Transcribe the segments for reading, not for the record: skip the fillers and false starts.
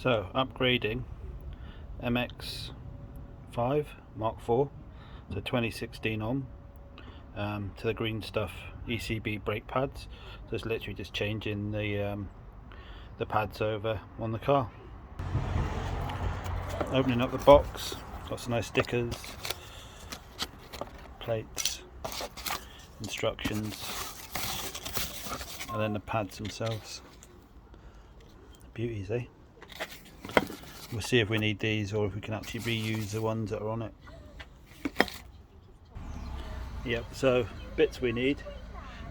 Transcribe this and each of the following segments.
So upgrading MX5 Mark 4 to 2016 on to the Greenstuff ECB brake pads. So it's literally just changing the pads over on the car. Opening up the box, got some nice stickers, plates, instructions, and then the pads themselves. Beauties, eh? We'll see if we need these or if we can actually reuse the ones that are on it. Yep, so bits we need: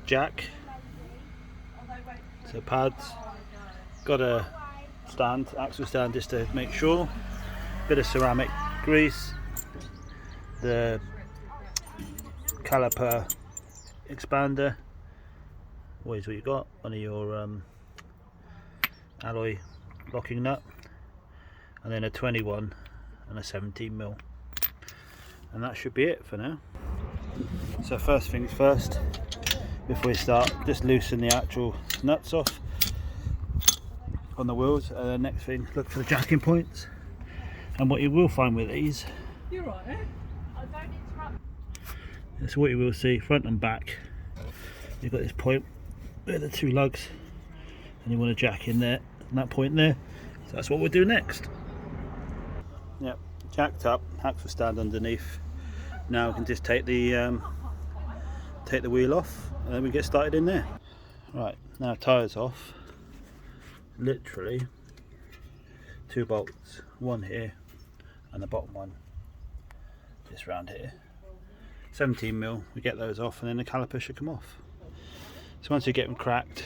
jack, so pads, got a stand, axle stand just to make sure, bit of ceramic grease, the caliper expander, always what you got, one of your alloy locking nut, and then a 21 and a 17mm, and that should be it for now. So first things first, before we start, just loosen the actual nuts off on the wheels, and then next thing, look for the jacking points. And what you will find with these, you're right, eh? I don't interrupt. That's what you will see, front and back. You've got this point where the two lugs, and you want a jack in there, and that point there. So that's what we'll do next. Yep, jacked up, axle stand underneath. Now we can just take the wheel off, and then we get started in there. Right, now tyres off. Literally 2 bolts, one here and the bottom one just round here. 17mm, we get those off, and then the caliper should come off. So once you get them cracked,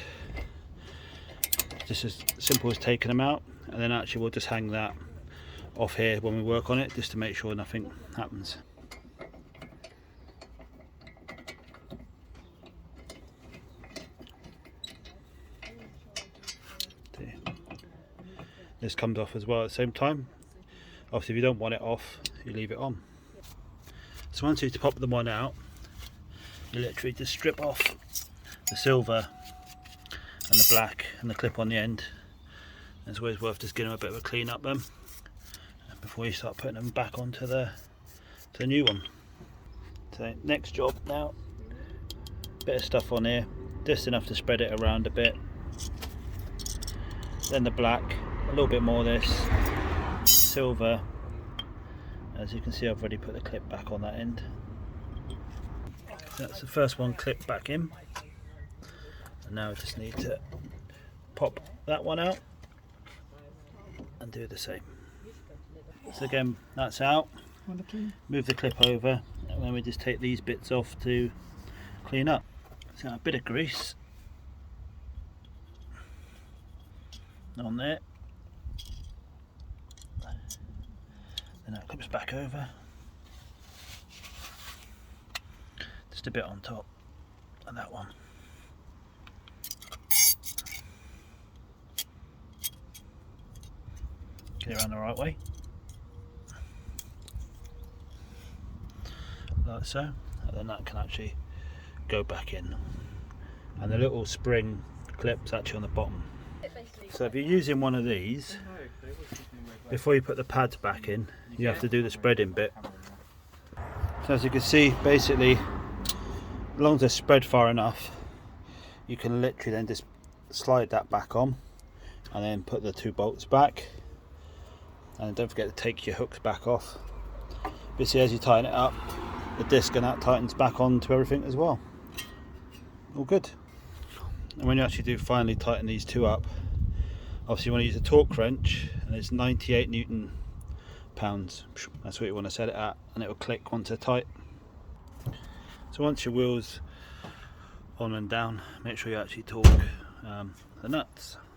just as simple as taking them out, and then actually we'll just hang that off here when we work on it, just to make sure nothing happens. This comes off as well at the same time. Obviously if you don't want it off, you leave it on. So once you pop the one out, you literally just strip off the silver and the black and the clip on the end. It's always worth just giving them a bit of a clean up then, before you start putting them back onto the new one. So next job now, bit of stuff on here, just enough to spread it around a bit. Then the black, a little bit more of this, silver. As you can see, I've already put the clip back on that end. So that's the first one clipped back in. And now I just need to pop that one out and do the same. So again, that's out. Move the clip over, and then we just take these bits off to clean up. So a bit of grease on there. Then that clips back over. Just a bit on top, and that one. Get it around the right way. Like so, and then that can actually go back in. And the little spring clip's actually on the bottom. So if you're using one of these, before you put the pads back in, you have to do the spreading bit. So as you can see, basically, as long as they're spread far enough, you can literally then just slide that back on, and then put the 2 bolts back, and don't forget to take your hooks back off. But see, as you tighten it up, the disc and that tightens back onto everything as well. All good. And when you actually do finally tighten these 2 up, obviously you want to use a torque wrench, and it's 98 Newton pounds. That's what you want to set it at, and it will click once they're tight. So once your wheel's on and down, make sure you actually torque the nuts.